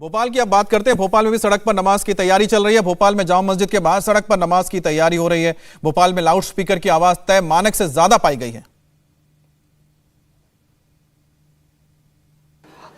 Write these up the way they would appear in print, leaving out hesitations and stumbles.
भोपाल की अब बात करते हैं। भोपाल में भी सड़क पर नमाज की तैयारी चल रही है। भोपाल में जामा मस्जिद के बाहर सड़क पर नमाज की तैयारी हो रही है। भोपाल में लाउड स्पीकर की आवाज तय मानक से ज्यादा पाई गई है।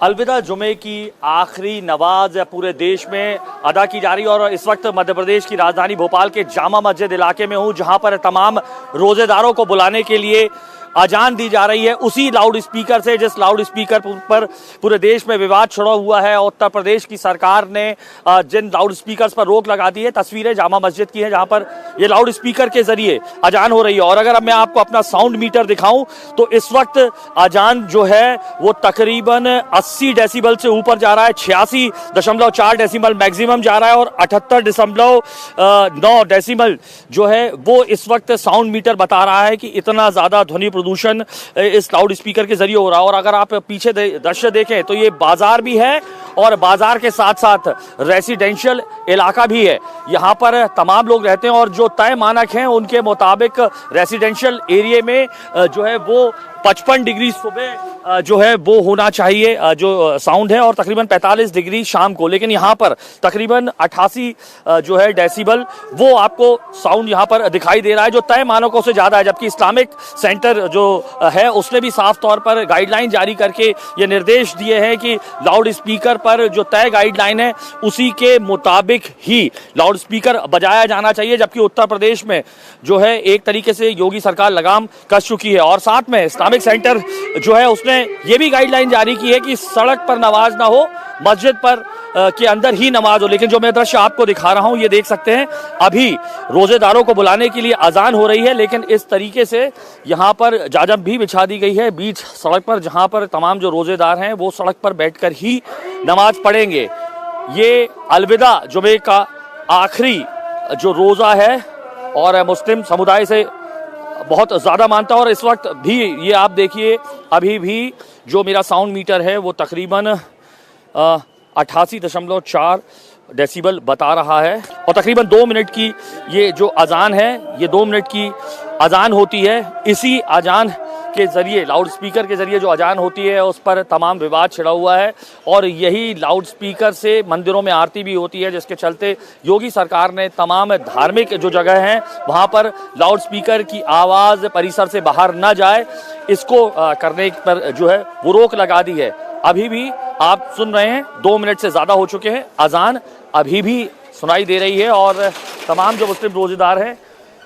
अलविदा जुमे की आखिरी नमाज पूरे देश में अदा की जा रही है और इस वक्त मध्य प्रदेश की राजधानी भोपाल के जामा मस्जिद इलाके में हूं, जहां पर तमाम रोजेदारों को बुलाने के लिए अजान दी जा रही है। उसी लाउड स्पीकर से जिस लाउड स्पीकर पर पूरे देश में विवाद छिड़ा हुआ है। उत्तर प्रदेश की सरकार ने जिन लाउड स्पीकर्स पर रोक लगा दी है, तस्वीरें जामा मस्जिद की हैं जहां पर ये लाउड स्पीकर के जरिए अजान हो रही है। और अगर अब मैं आपको अपना साउंड मीटर दिखाऊं तो इस वक्त अजान जो है वो तकरीबन 80 डेसिबल से ऊपर जा रहा है। 86.4 डेसिबल मैक्सिमम जा रहा है और 78.9 डेसिबल जो है वो इस वक्त साउंड मीटर बता रहा है कि इतना ज्यादा ध्वनि प्रदूषण इस लाउड स्पीकर के जरिए हो रहा है। और अगर आप पीछे दृश्य देखें तो ये बाजार भी है और बाजार के साथ साथ रेसिडेंशियल इलाका भी है। यहाँ पर तमाम लोग रहते हैं और जो तय मानक हैं उनके मुताबिक रेसिडेंशियल एरिया में जो है वो 55 डिग्री सुबह जो है वो होना चाहिए जो साउंड है और तकरीबन 45 डिग्री शाम को। लेकिन यहाँ पर तकरीबन 88 जो है डेसिबल वो आपको साउंड यहाँ पर दिखाई दे रहा है, जो तय मानकों से ज़्यादा है। जबकि इस्लामिक सेंटर जो है उसने भी साफ तौर पर गाइडलाइन जारी करके ये निर्देश दिए हैं कि लाउड स्पीकर पर जो तय गाइडलाइन है उसी के मुताबिक ही लाउड स्पीकर बजाया जाना चाहिए। जबकि उत्तर प्रदेश में जो है एक तरीके से योगी सरकार लगाम कस चुकी है और साथ में इस्लामिक सेंटर जो है उसने ये भी गाइडलाइन जारी की है कि सड़क पर नमाज ना हो, मस्जिद पर के अंदर ही नमाज हो। लेकिन जो मैं दृश्य आपको दिखा रहा हूं ये देख सकते हैं, अभी रोजेदारों को बुलाने के लिए अजान हो रही है। लेकिन इस तरीके से यहाँ पर जाजम भी बिछा दी गई है बीच सड़क पर, जहाँ पर तमाम जो रोजेदार हैं वो सड़क पर बैठकर ही नमाज पढ़ेंगे। ये अलविदा जुमे का आखिरी जो रोजा है और मुस्लिम समुदाय से बहुत ज़्यादा मानता है। और इस वक्त भी ये आप देखिए अभी भी जो मेरा साउंड मीटर है वो तकरीबन 88.4 डेसिबल बता रहा है और तकरीबन 2 मिनट की ये जो अजान है, ये 2 मिनट की अजान होती है। इसी अजान के जरिए, लाउड स्पीकर के जरिए जो अजान होती है उस पर तमाम विवाद छिड़ा हुआ है और यही लाउड स्पीकर से मंदिरों में आरती भी होती है, जिसके चलते योगी सरकार ने तमाम धार्मिक जो जगह हैं वहाँ पर लाउड स्पीकर की आवाज़ परिसर से बाहर न जाए, इसको करने पर जो है वो रोक लगा दी है। अभी भी आप सुन रहे हैं 2 मिनट से ज़्यादा हो चुके हैं, अजान अभी भी सुनाई दे रही है और तमाम जो मुस्लिम रोजेदार हैं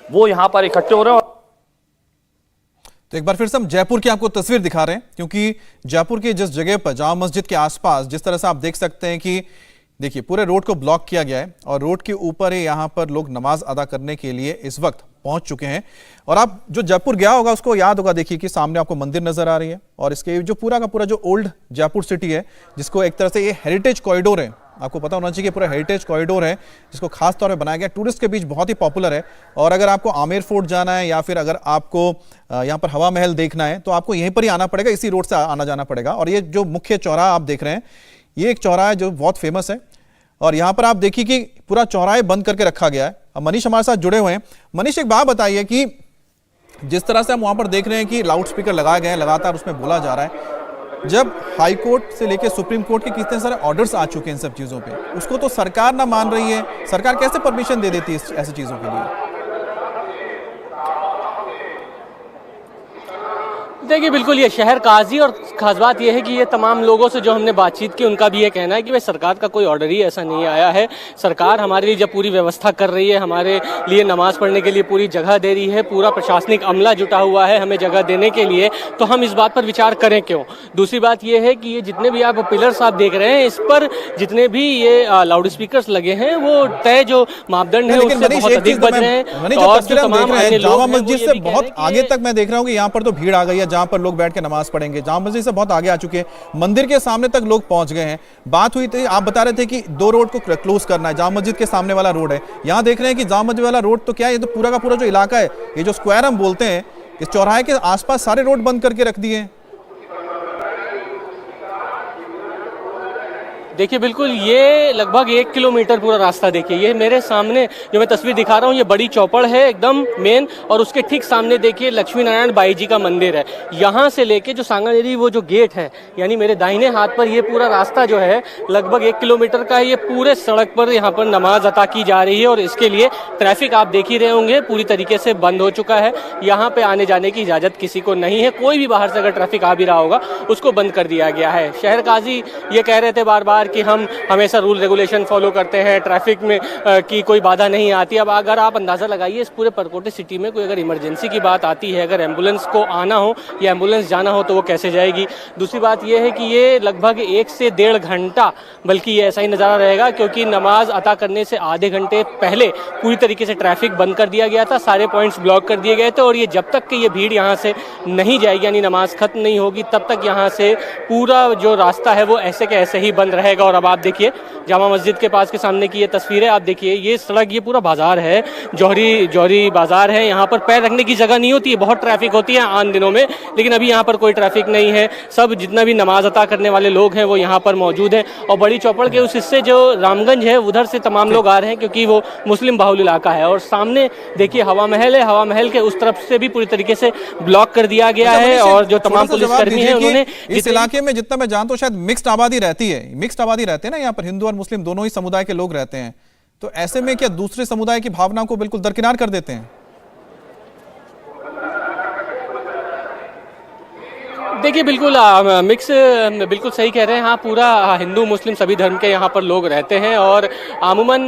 वो यहाँ पर इकट्ठे हो रहे हैं। तो एक बार फिर से हम जयपुर की आपको तस्वीर दिखा रहे हैं, क्योंकि जयपुर की जिस जगह पर जामा मस्जिद के आसपास जिस तरह से आप देख सकते हैं कि देखिए पूरे रोड को ब्लॉक किया गया है और रोड के ऊपर ही यहाँ पर लोग नमाज अदा करने के लिए इस वक्त पहुंच चुके हैं। और आप जो जयपुर गया होगा उसको याद होगा, देखिए कि सामने आपको मंदिर नजर आ रही है और इसके जो पूरा का पूरा जो ओल्ड जयपुर सिटी है, जिसको एक तरह से ये हेरिटेज कॉरिडोर है, आपको पता होना चाहिए कि पूरा हेरिटेज कॉरिडोर है जिसको खास तौर पे बनाया गया, टूरिस्ट के बीच बहुत ही पॉपुलर है। और अगर आपको आमेर फोर्ट जाना है या फिर अगर आपको यहाँ पर हवा महल देखना है तो आपको यहीं पर ही आना पड़ेगा, इसी रोड से आना जाना पड़ेगा। और ये जो मुख्य चौराहा आप देख रहे हैं, ये एक चौराहा है जो बहुत फेमस है और यहाँ पर आप देखिए कि पूरा चौराहे बंद करके रखा गया है। अब मनीष हमारे साथ जुड़े हुए हैं। मनीष, एक बात बताइए कि जिस तरह से हम वहाँ पर देख रहे हैं कि लाउड स्पीकर लगाए गए हैं, लगातार उसमें बोला जा रहा है, जब हाई कोर्ट से लेकर सुप्रीम कोर्ट के कितने सारे ऑर्डर्स आ चुके हैं इन सब चीज़ों पे, उसको तो सरकार ना मान रही है, सरकार कैसे परमिशन दे देती है ऐसी चीज़ों के लिए? देखिए, बिल्कुल ये शहर काजी और खास बात यह है कि ये तमाम लोगों से जो हमने बातचीत की उनका भी ये कहना है कि भाई सरकार का कोई ऑर्डर ही ऐसा नहीं आया है। सरकार हमारे लिए जब पूरी व्यवस्था कर रही है, हमारे लिए नमाज पढ़ने के लिए पूरी जगह दे रही है, पूरा प्रशासनिक अमला जुटा हुआ है हमें जगह देने के लिए, तो हम इस बात पर विचार करें क्यों। दूसरी बात ये है कि ये जितने भी आप पिलर्स आप देख रहे हैं, इस पर जितने भी ये लाउड स्पीकर्स लगे हैं वो तय जो मापदंड है उससे बहुत अधिक बज रहे हैं। और जो तमाम जामा मस्जिद से बहुत आगे तक मैं देख रहा हूँ कि यहाँ पर तो भीड़ आ गई है जहां पर लोग बैठ के नमाज पढ़ेंगे। जामा मस्जिद से बहुत आगे आ चुके हैं, मंदिर के सामने तक लोग पहुंच गए हैं। बात हुई थी, आप बता रहे थे कि 2 रोड को क्लोज करना है, जामा मस्जिद के सामने वाला रोड है, यहां देख रहे हैं कि जामा मस्जिद वाला रोड तो क्या है, ये तो पूरा का पूरा जो इलाका है, ये जो स्क्वायर हम बोलते हैं, इस चौराहे के आसपास सारे रोड बंद करके रख दिए हैं। देखिए बिल्कुल ये लगभग 1 किलोमीटर पूरा रास्ता देखिए, ये मेरे सामने जो मैं तस्वीर दिखा रहा हूँ ये बड़ी चौपड़ है एकदम मेन, और उसके ठीक सामने देखिए लक्ष्मी नारायण बाई जी का मंदिर है। यहाँ से लेके जो सांगानेरी वो जो गेट है यानी मेरे दाहिने हाथ पर ये पूरा रास्ता जो है लगभग 1 किलोमीटर का है। ये पूरे सड़क पर यहाँ पर नमाज अता की जा रही है और इसके लिए ट्रैफिक आप देख ही रहे होंगे पूरी तरीके से बंद हो चुका है। यहाँ पे आने जाने की इजाज़त किसी को नहीं है, कोई भी बाहर से अगर ट्रैफिक आ भी रहा होगा उसको बंद कर दिया गया है। शहर काजी ये कह रहे थे बार बार कि हम हमेशा रूल रेगुलेशन फॉलो करते हैं, ट्रैफिक में की कोई बाधा नहीं आती। अब अगर आप अंदाज़ा लगाइए इस पूरे परकोटे सिटी में कोई अगर इमरजेंसी की बात आती है, अगर एम्बुलेंस को आना हो या एम्बुलेंस जाना हो तो वो कैसे जाएगी। दूसरी बात ये है कि ये लगभग 1 से 1.5 घंटा बल्कि ये ऐसा ही नज़ारा रहेगा, क्योंकि नमाज अता करने से आधे घंटे पहले पूरी तरीके से ट्रैफिक बंद कर दिया गया था, सारे पॉइंट्स ब्लॉक कर दिए गए थे और ये जब तक कि ये भीड़ यहाँ से नहीं जाएगी यानी नमाज खत्म नहीं होगी तब तक यहाँ से पूरा जो रास्ता है वो ऐसे के ऐसे ही बंद रहेगा। और अब आप देखिए जामा मस्जिद के पास के सामने की ये तस्वीर है, आप देखिए ये सड़क ये पूरा बाजार है, जौहरी बाजार है। यहाँ पर पैर रखने की जगह नहीं होती है, बहुत ट्रैफिक होती है आन दिनों में, लेकिन अभी यहाँ पर कोई ट्रैफिक नहीं है। सब जितना भी नमाज अता करने वाले लोग हैं वो यहाँ पर मौजूद हैं और बड़ी चौपड़ के उस हिस्से जो रामगंज है उधर से तमाम लोग आ रहे हैं क्योंकि वो मुस्लिम बाहुल इलाका है। और सामने देखिए हवा महल है, हवा महल के उस तरफ से भी पूरी तरीके से ब्लॉक कर दिया गया है और जो तमाम पुलिसकर्मी हैं उन्होंने इस इलाके में जितना मैं जानता हूँ शायद मिक्स्ड आबादी रहती है, मिक्स्ड आबादी रहते हैं ना, यहाँ पर हिंदू और मुस्लिम दोनों ही समुदाय के लोग रहते हैं, तो ऐसे में क्या दूसरे समुदाय की भावनाओं को बिल्कुल दरकिनार कर देते हैं? देखिए बिल्कुल मिक्स बिल्कुल सही कह रहे हैं। हाँ, पूरा हिंदू मुस्लिम सभी धर्म के यहाँ पर लोग रहते हैं और आमूमन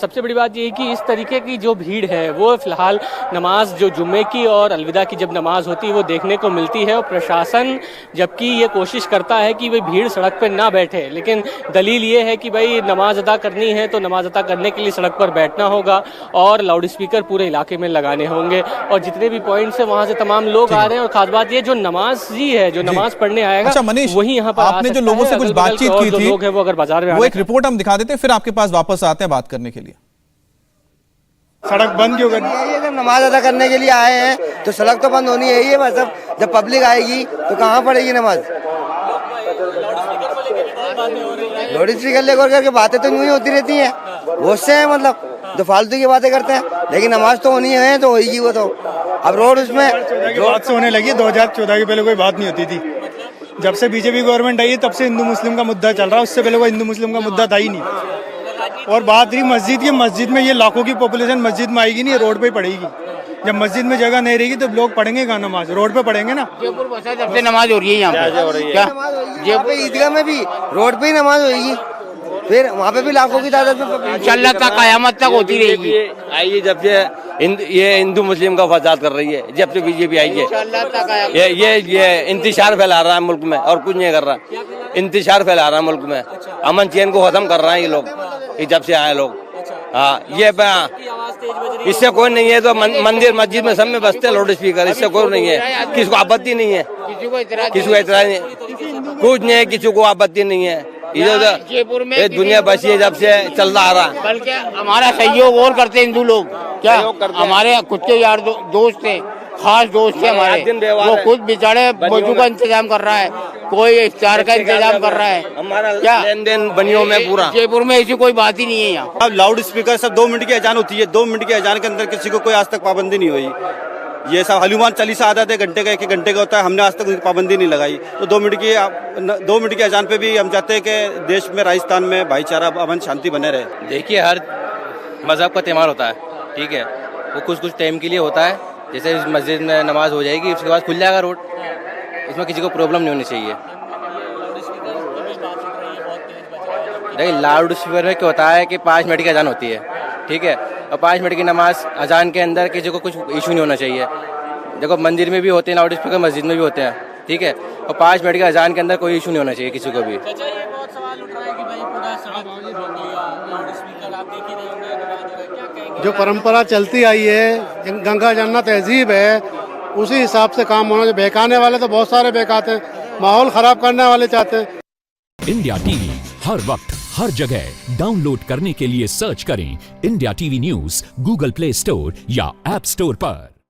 सबसे बड़ी बात ये है कि इस तरीके की जो भीड़ है वो फिलहाल नमाज जो जुम्मे की और अलविदा की जब नमाज होती है वो देखने को मिलती है और प्रशासन जबकि ये कोशिश करता है कि भाई भीड़ सड़क पर ना बैठे, लेकिन दलील ये है कि भाई नमाज अदा करनी है तो नमाज अदा करने के लिए सड़क पर बैठना होगा और लाउड स्पीकर पूरे इलाके में लगाने होंगे और जितने भी पॉइंट्स हैं वहाँ से तमाम लोग आ रहे हैं। और खास बात ये जो नमाजी है जो नमाज पढ़ने आएगा, अच्छा मनीष, वही यहाँ पर आपने जो लोगों से कुछ बातचीत की थी लोग हैं वो अगर बाजार में वो एक रिपोर्ट हम दिखा देते हैं फिर आपके पास वापस आते हैं बात करने के लिए। सड़क बंद क्यों करनी है? जब नमाज अदा करने के लिए आए हैं तो सड़क तो बंद होनी है ही, मतलब जब पब्लिक आएगी तो कहाँ पड़ेगी नमाज? लाउड स्पीकर लेकर करके बातें तो यूं ही होती रहती हैं, बहुत से हैं मतलब जो फालतू की बातें करते हैं, लेकिन नमाज तो होनी है तो होगी वो तो। अब रोड उसमें बात से होने लगी, 2014 के पहले कोई बात नहीं होती थी। जब से बीजेपी गवर्नमेंट आई है तब से हिंदू मुस्लिम का मुद्दा चल रहा है, उससे पहले कोई हिंदू मुस्लिम का मुद्दा था ही नहीं। और बात रही मस्जिद की, मस्जिद में ये लाखों की पॉपुलेशन मस्जिद में आएगी नहीं, रोड पे ही पड़ेगी। जब मस्जिद में जगह नहीं रहेगी तो लोग पढ़ेंगे कहाँ नमाज? रोड पे पढ़ेंगे ना। जब से नमाज हो रही है यहाँ पे, क्या ईदगाह में भी रोड पे ही नमाज होगी, फिर वहाँ पे भी लाखों की तादाद में इंशाल्लाह तक कयामत तक होती रहेगी। आई जब से ये हिंदू मुस्लिम का फसाद कर रही है, जब से बीजेपी आई है, ये इंतशार फैला रहा है मुल्क में और कुछ नहीं कर रहा, इंतशार फैला रहा है मुल्क में, अमन चैन को खत्म कर रहा है ये लोग, ये जब से आए लोग। हाँ, ये इससे कोई नहीं है तो मंदिर मस्जिद में सब में बजते हैं लाउड स्पीकर, इससे कोई नहीं है, किसी को आपत्ति नहीं है, किसी को एतराज नहीं, कुछ नहीं है, किसी को आपत्ति नहीं है। जयपुर में दुनिया बसी है जब से चलता आ रहा, बल्कि हमारा सहयोग और करते हैं हिंदू लोग, क्या हमारे खुद के यार दोस्त थे, खास दोस्त थे हमारे, वो खुद बेचारे वजू का इंतजाम कर रहा है, कोई इफ्तार का इंतजाम कर रहा है, हमारा लेन देन बनियों में पूरा। जयपुर में ऐसी कोई बात ही नहीं है यहाँ। अब लाउड स्पीकर सब 2 मिनट की अजान होती है, 2 मिनट की अजान के अंदर किसी को कोई आज तक पाबंदी नहीं हुई। ये सब हनुमान चालीसा आधा घंटे का 1 घंटे का होता है, हमने आज तक उनकी पाबंदी नहीं लगाई। तो 2 मिनट की अजान पे भी हम चाहते हैं कि देश में, राजस्थान में भाईचारा, अमन शांति बने रहे। देखिए हर मज़हब का त्यौहार होता है, ठीक है, वो कुछ टाइम के लिए होता है, जैसे मस्जिद में नमाज हो जाएगी उसके बाद खुल जाएगा रोड, इसमें किसी को प्रॉब्लम नहीं होनी चाहिए। देखिए लाउड स्पीकर में क्या होता है कि 5 मिनट की अजान होती है, ठीक है, और 5 मिनट की नमाज अजान के अंदर किसी को कुछ इशू नहीं होना चाहिए। देखो मंदिर में भी होते हैं लाउड स्पीकर, मस्जिद में भी होते हैं, ठीक है, और 5 मिनट के अजान के अंदर कोई इशू नहीं होना चाहिए किसी को भी। जो परंपरा चलती आई है, गंगा जमुना तहजीब है, उसी हिसाब से काम होना चाहिए। बहकाने वाले तो बहुत सारे बहकाते हैं, माहौल खराब करने वाले चाहते हैं। इंडिया टीवी हर वक्त हर जगह डाउनलोड करने के लिए सर्च करें India TV news Google play store या ऐप स्टोर पर।